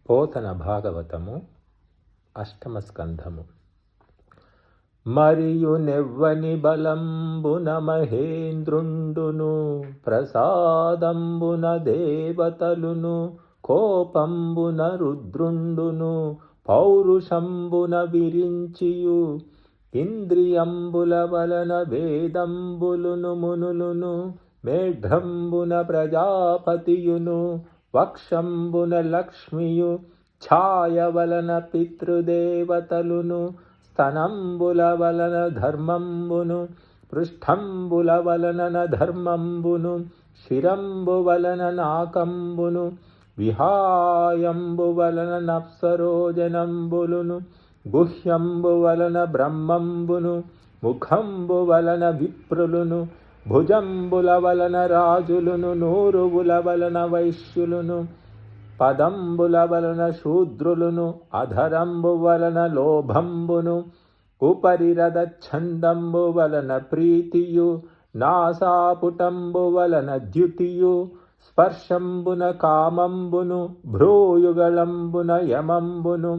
పోతన భాగవతము 8వ స్కంధము. మరియు నెవ్వని బలంబున మహేంద్రుండును, ప్రసాదంబున దేవతలును, కోపంబున రుద్రుండును, పౌరుషంబున విరించియు, ఇంద్రియంబుల వలన వేదంబులును మునులును, మేఢ్రంబున ప్రజాపతియును, వక్షంబున లక్ష్మియు, ఛాయ వలన పితృదేవతలును, స్తనంబుల వలన ధర్మంబును, పృష్ఠంబుల వలన ధర్మంబును, శిరంబు వలన నాకంబును, విహాయంబు వలన నప్సరోజనంబులును, గుహ్యంబు వలన బ్రహ్మంబును, ముఖంబు వలన విప్రులును, భుజంబుల వలన రాజులును, నూరువుల వలన వైశ్యులును, పదంబుల వలన శూద్రులును, అధరంబు వలన లోభంబును, ఉపరిరద ఛందంబు వలన ప్రీతియు, నాసాపుటంబు వలన ద్యుతియు, స్పర్శంబున కామంబును, భ్రూయుగళంబున యమంబును,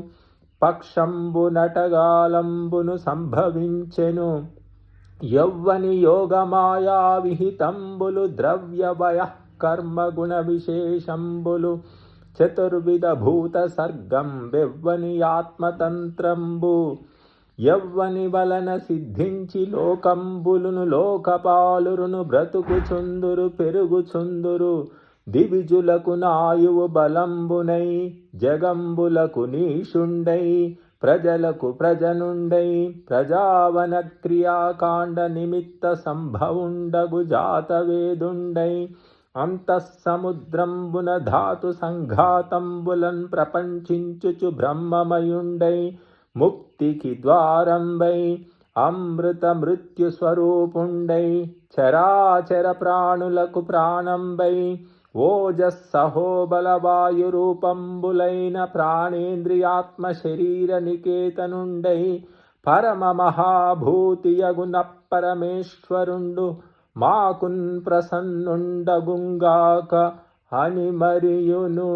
పక్షంబునటగాలంబును సంభవించెను. యౌవని యోగమాయా విహితంబులు, ద్రవ్యవయ కర్మ గుణ విశేషంబులు, చతుర్విధ భూత సర్గం బెవ్వని ఆత్మతంత్రంబు, యవ్వని వలన సిద్ధించి లోకంబులును, లోకపాలురును బ్రతుకుచుందురు, పెరుగుచుందురు. దివిజులకు నాయువు బలంబునై, జగంబులకు నీషుండై, ప్రజలకు ప్రజనుండై, ప్రజావన క్రియాకాండ నిమిత్త సంభవుండగు జాతవేదుండై, అంతఃసముద్రంబున ధాతు సంఘాతంబులన్ ప్రపంచించుచు బ్రహ్మమయుండై, ముక్తికి ద్వారంబై, అమృత మృత్యు స్వరూపుండై, చరాచర ప్రాణులకు ప్రాణంబై, ఓజస్సహోబలవాయు రూపంబులైన ప్రాణేంద్రియాత్మ శరీర నికేతనుండై, పరమ మహాభూతియగున పరమేశ్వరుండు మాకున్ ప్రసన్నుండగుంగాక అని మరియును.